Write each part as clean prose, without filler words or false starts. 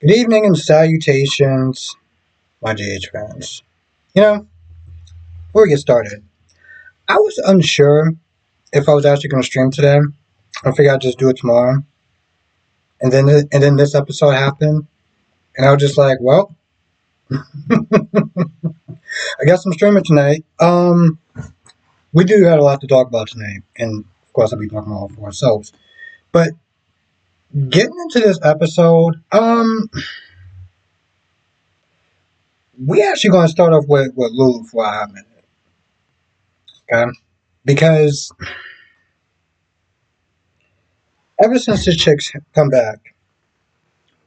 Good evening and salutations, my GH fans. You know, before we get started, I was unsure if I was actually going to stream today. I figured I'd just do it tomorrow. And then this episode happened, and I was just like, well, I guess I'm streaming tonight. We do have a lot to talk about tonight, and of course, I'll be talking all for ourselves. But getting into this episode, we actually going to start off with Lulu for a hot minute, okay? Because ever since the chicks come back,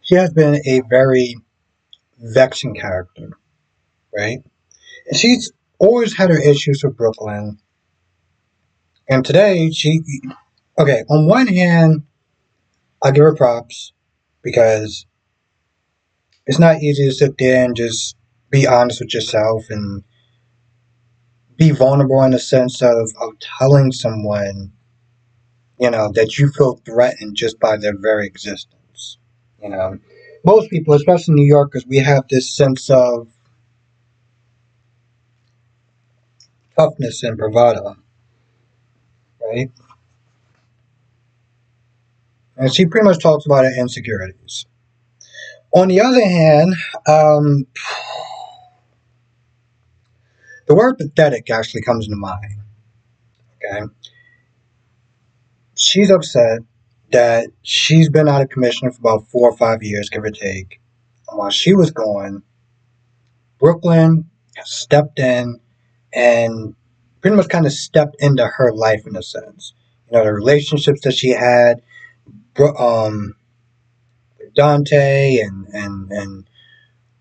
she has been a very vexing character, right? And she's always had her issues with Brooklyn. And today, okay, on one hand, I give her props because it's not easy to sit there and just be honest with yourself and be vulnerable in the sense of telling someone, that you feel threatened just by their very existence. You know, most people, especially New Yorkers, we have this sense of toughness and bravado, right? And she pretty much talks about her insecurities. On the other hand, um, the word pathetic actually comes to mind. Okay, she's upset that she's been out of commission for about 4 or 5 years, give or take. And while she was gone, Brooklyn stepped in and pretty much kind of stepped into her life in a sense. The relationships that she had, um, Dante and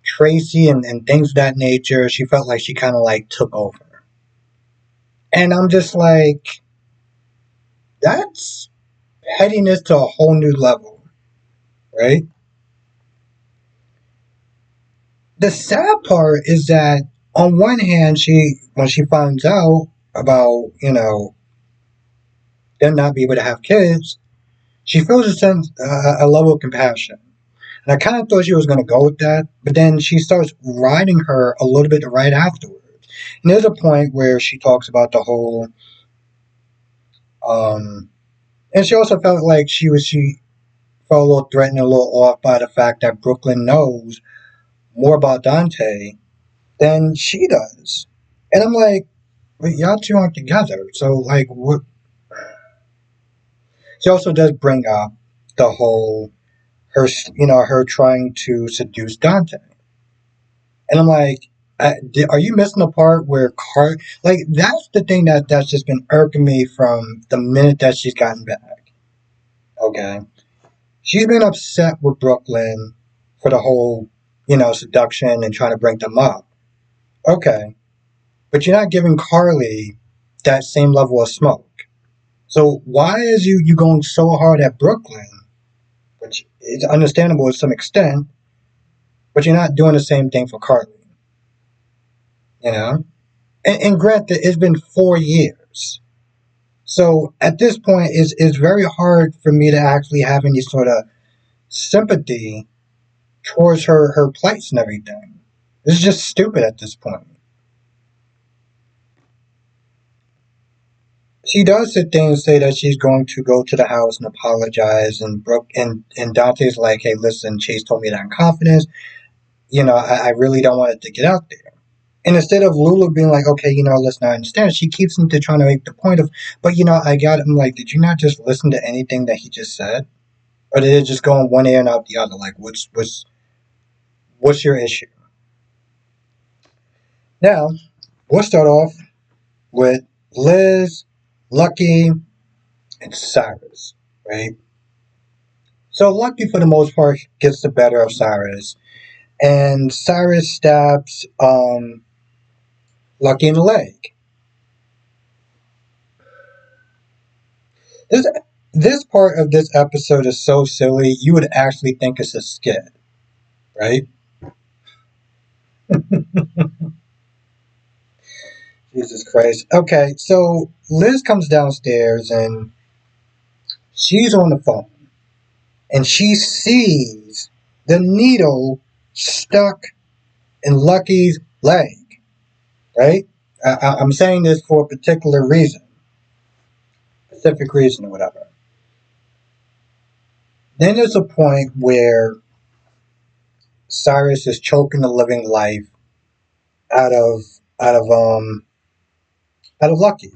Tracy and things of that nature. She felt like she kind of like took over, and I'm just like, that's pettiness to a whole new level, right? The sad part is that on one hand, when she finds out about them not being able to have kids, she feels a sense, a level of compassion. And I kind of thought she was going to go with that, but then she starts riding her a little bit right afterwards. And there's a point where she talks about the whole, um, and she also felt like she felt a little threatened, a little off by the fact that Brooklyn knows more about Dante than she does. And I'm like, but y'all two aren't together. So, like, what? She also does bring up the whole her trying to seduce Dante. And I'm like, are you missing the part where like, that's the thing that's just been irking me from the minute that she's gotten back. Okay. She's been upset with Brooklyn for the whole, seduction and trying to bring them up. Okay. But you're not giving Carly that same level of smoke. So why is you going so hard at Brooklyn, which is understandable to some extent, but you're not doing the same thing for Carly, you know? And granted, it's been 4 years. So at this point, it's very hard for me to actually have any sort of sympathy towards her plights and everything. It's just stupid at this point. She does sit there and say that she's going to go to the house and apologize, and Dante's like, hey, listen, Chase told me that in confidence. I really don't want it to get out there. And instead of Lulu being like, okay, listen, I understand, she keeps into trying to make the point of, but I got him. Like, did you not just listen to anything that he just said, or did it just go in one ear and out the other? Like, what's your issue? Now, we'll start off with Liz, Lucky, and Cyrus, right? So Lucky, for the most part, gets the better of Cyrus, and Cyrus stabs Lucky in the leg. This this part of this episode is so silly, you would actually think it's a skit, right? Jesus Christ. Okay, so Liz comes downstairs and she's on the phone, and she sees the needle stuck in Lucky's leg, right? I'm saying this for a particular reason, specific reason or whatever. Then there's a point where Cyrus is choking the living life out of out of um out of Lucky.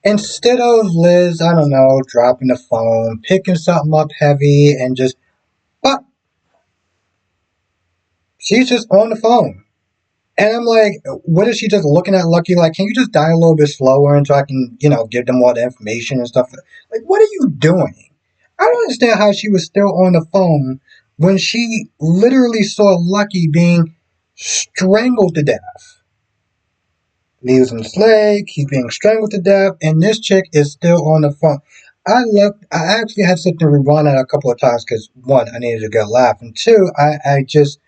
Instead of Liz, I don't know, dropping the phone, picking something up heavy, and just but she's just on the phone. And I'm like, what is she just looking at Lucky like, can you just die a little bit slower and so I can, give them all the information and stuff? Like, what are you doing? I don't understand how she was still on the phone when she literally saw Lucky being strangled to death. Leaves him leg, he's being strangled to death, and this chick is still on the phone. I actually had to sit there and rewind that a couple of times because one, I needed a good laugh, and two, I just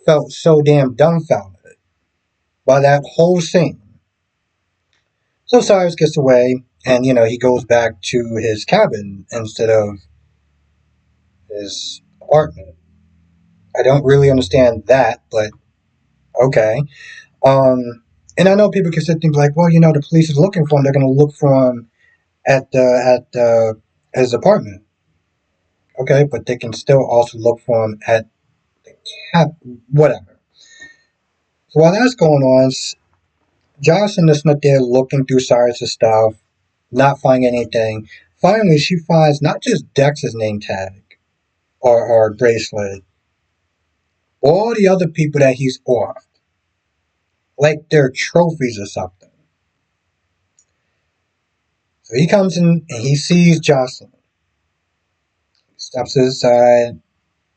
felt so damn dumbfounded by that whole scene. So Cyrus gets away, and he goes back to his cabin instead of his apartment. I don't really understand that, but okay. And I know people can sit there and be like, well, the police is looking for him. They're going to look for him at his apartment. Okay, but they can still also look for him at the whatever. So while that's going on, Jocelyn is not there looking through Cyrus's stuff, not finding anything. Finally, she finds not just Dex's name tag or bracelet, all the other people that he's off, like they're trophies or something. So he comes in and he sees Jocelyn. He steps to his side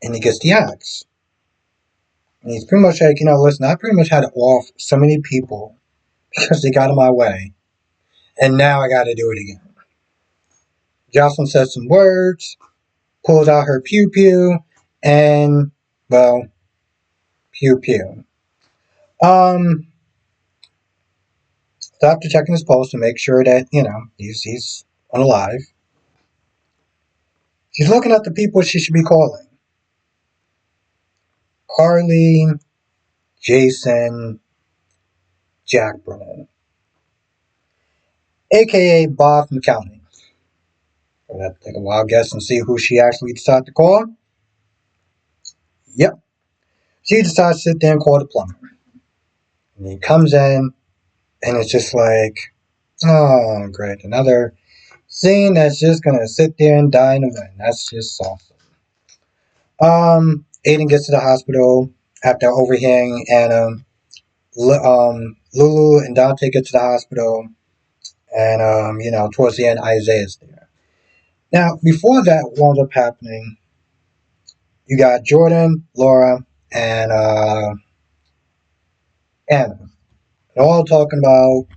and he gets the axe. And he's pretty much like, listen, I pretty much had to off so many people because they got in my way. And now I got to do it again. Jocelyn says some words, pulls out her pew pew, and, well, pew pew. So after checking his pulse to make sure that, he's alive, she's looking at the people she should be calling. Carly, Jason, Jack Brennan, a.k.a. Bob from County. I'm going to take a wild guess and see who she actually decided to call. Yep. She decides to sit there and call the plumber. And he comes in, and it's just like, oh, great. Another scene that's just going to sit there and die in the wind. That's just awesome. Aiden gets to the hospital after overhearing Anna. Lulu and Dante get to the hospital. And, towards the end, Isaiah's there. Now, before that wound up happening, you got Jordan, Laura, and Anna. They're all talking about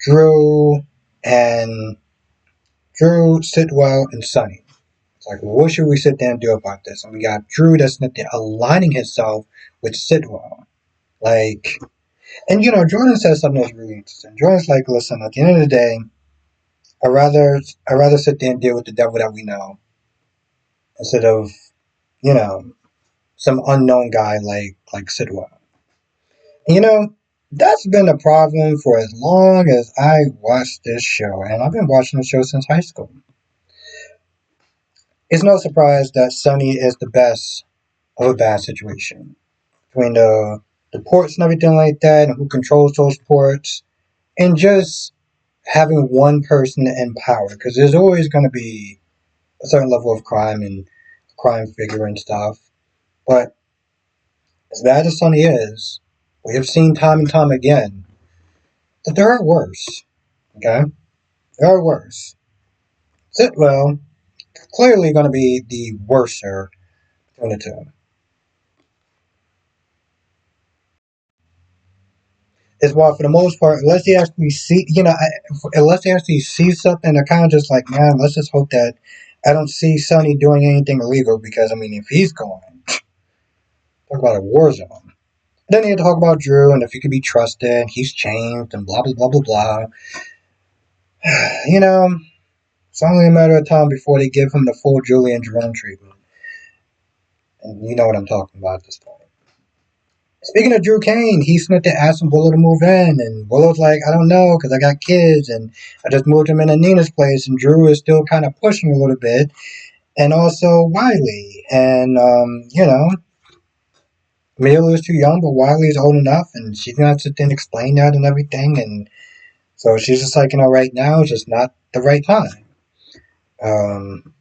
Drew and Sitwell, and Sonny. It's like, what should we sit there and do about this? And we got Drew that's there aligning himself with Sitwell. Like, and Jordan says something that's really interesting. Jordan's like, listen, at the end of the day, I'd rather sit there and deal with the devil that we know instead of, you know, some unknown guy like Sidwell. That's been a problem for as long as I watched this show, and I've been watching the show since high school. It's no surprise that Sonny is the best of a bad situation. Between the ports and everything like that, and who controls those ports, and just having one person in power, because there's always going to be a certain level of crime and crime figure and stuff. But as bad as Sonny is, we have seen time and time again that there are worse. Okay? There are worse. Sitwell, clearly going to be the worser between the two. Is why, for the most part, unless they actually see something, they're kind of just like, man, let's just hope that I don't see Sonny doing anything illegal, because, I mean, if he's going, talk about a war zone. Then you talk about Drew and if he could be trusted, he's changed, and blah, blah, blah, blah, blah. It's only a matter of time before they give him the full Julian Jerome treatment. You know what I'm talking about at this point. Speaking of Drew Kane, he sent to asking Willow to move in, and Willow's like, I don't know, because I got kids, and I just moved him into Nina's place, and Drew is still kind of pushing a little bit, and also Wiley, and Mila is too young, but Wiley is old enough, and she's gonna have to sit there and explain that and everything, and so she's just like, right now is just not the right time. Um,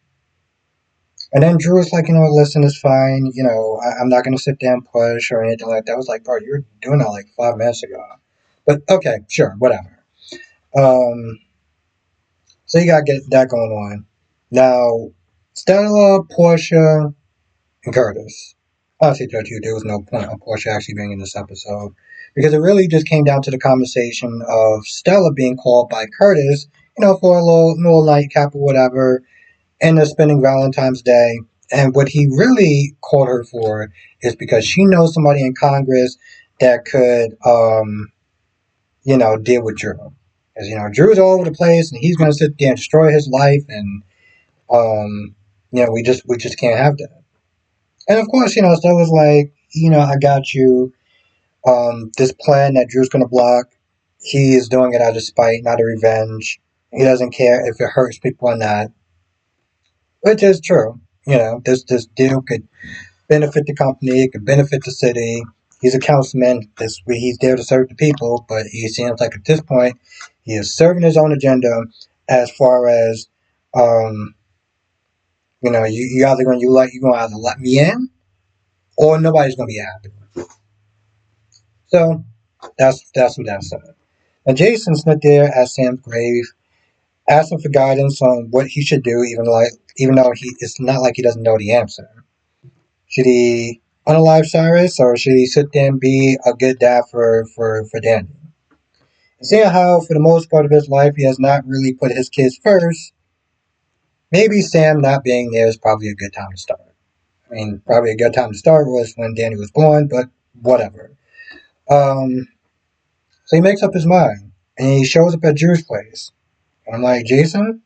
and then Drew was like, listen, it's fine, I'm not gonna sit there and push or anything like that. I was like, bro, you were doing that like 5 minutes ago. But okay, sure, whatever. Um, so you gotta get that going on. Now, Stella, Portia, and Curtis. Honestly, Judge, there was no point of Portia actually being in this episode because it really just came down to the conversation of Stella being called by Curtis, for a little nightcap or whatever, and they're spending Valentine's Day. And what he really called her for is because she knows somebody in Congress that could, deal with Drew. Because, Drew's all over the place and he's going to sit there and destroy his life. And, we just can't have that. And of course, Stella's like, I got you. This plan that Drew's going to block, he is doing it out of spite, not a revenge. He doesn't care if it hurts people or not, which is true. This deal could benefit the company, it could benefit the city. He's a councilman. He's there to serve the people, but he seems like at this point he is serving his own agenda as far as, um, you either going you gonna either let me in or nobody's gonna be happy. So that's what that said. Now Jason sat there at Sam's grave, asking for guidance on what he should do, even though it's not like he doesn't know the answer. Should he unalive Cyrus or should he sit there and be a good dad for Danny? And seeing how, for the most part of his life, he has not really put his kids first, maybe Sam not being there is probably a good time to start. I mean, probably a good time to start was when Danny was born, but whatever. Um, so he makes up his mind and he shows up at Drew's place. And I'm like, Jason,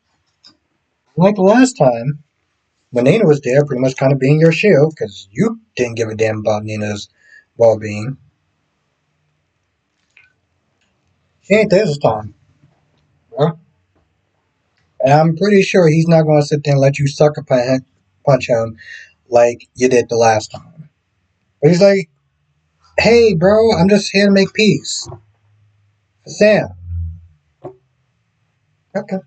like the last time, when Nina was there, pretty much kind of being your shield because you didn't give a damn about Nina's well being. She ain't there this time. Huh? And I'm pretty sure he's not going to sit there and let you sucker punch him like you did the last time. But he's like, hey, bro, I'm just here to make peace. Sam. Okay.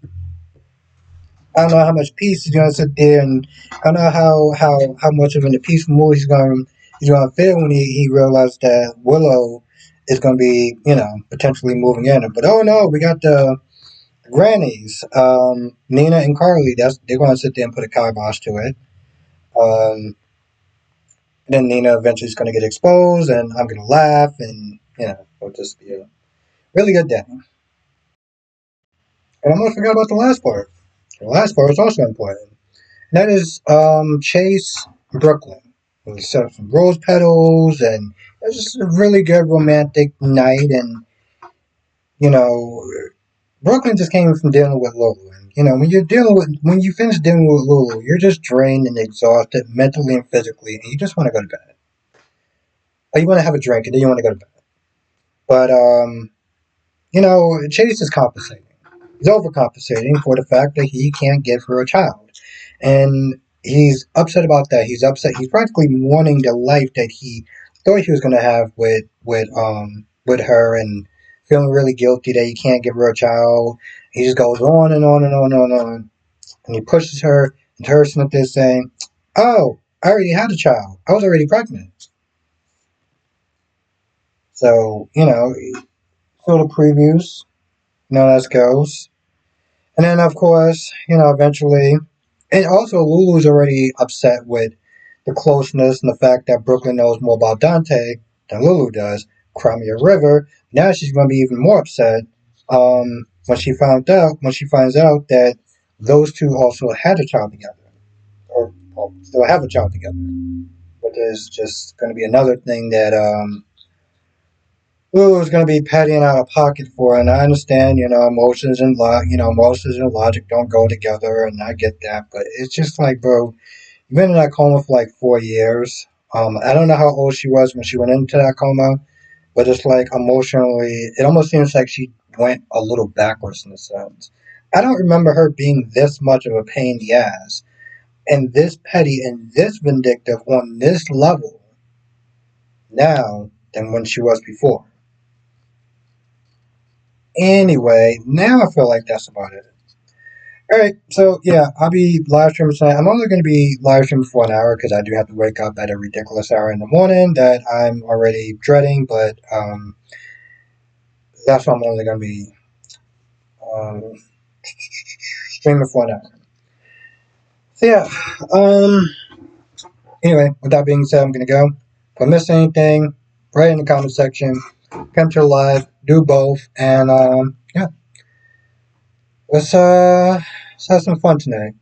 I don't know how much peace he's going to sit there and I don't know how much of in a peaceful mood he's gonna feel when he realizes that Willow is going to be, potentially moving in. But oh no, we got the grannies, Nina and Carly. They're going to sit there and put a kibosh to it. Um, then Nina eventually is going to get exposed, and I'm going to laugh, and it'll just be a really good day. And I almost forgot about the last part. The last part is also important. And that is Chase Brooklyn. We set up some rose petals, and it was just a really good romantic night. And you know, Brooklyn just came from dealing with Lulu. And when you finish dealing with Lulu, you're just drained and exhausted mentally and physically, and you just want to go to bed. Or you want to have a drink, and then you want to go to bed. But Chase is compensating. He's overcompensating for the fact that he can't give her a child. And he's upset about that. He's upset. He's practically mourning the life that he thought he was going to have with her and feeling really guilty that he can't give her a child. He just goes on and on and on and on. And he pushes her, and her sitting there saying, oh, I already had a child. I was already pregnant. So, sort of previews, that goes. And then, of course, eventually, and also Lulu's already upset with the closeness and the fact that Brooklyn knows more about Dante than Lulu does. Crimea River. Now she's going to be even more upset when she finds out that those two also had a child together, or well, still have a child together. Which is just going to be another thing that Lulu's going to be petting out of pocket for, and I understand, emotions and logic don't go together, and I get that, but it's just like, bro, You've been in that coma for like 4 years. I don't know how old she was when she went into that coma, but it's like emotionally, it almost seems like she went a little backwards in a sense. I don't remember her being this much of a pain in the ass and this petty and this vindictive on this level now than when she was before. Anyway, now I feel like that's about it. All right, so yeah, I'll be live streaming tonight. I'm only going to be live streaming for 1 hour because I do have to wake up at a ridiculous hour in the morning that I'm already dreading. But that's why I'm only going to be um, streaming for 1 hour. So yeah, anyway, with that being said, I'm going to go. If I miss anything, write in the comment section. Come to the live, do both, and yeah, let's have some fun tonight.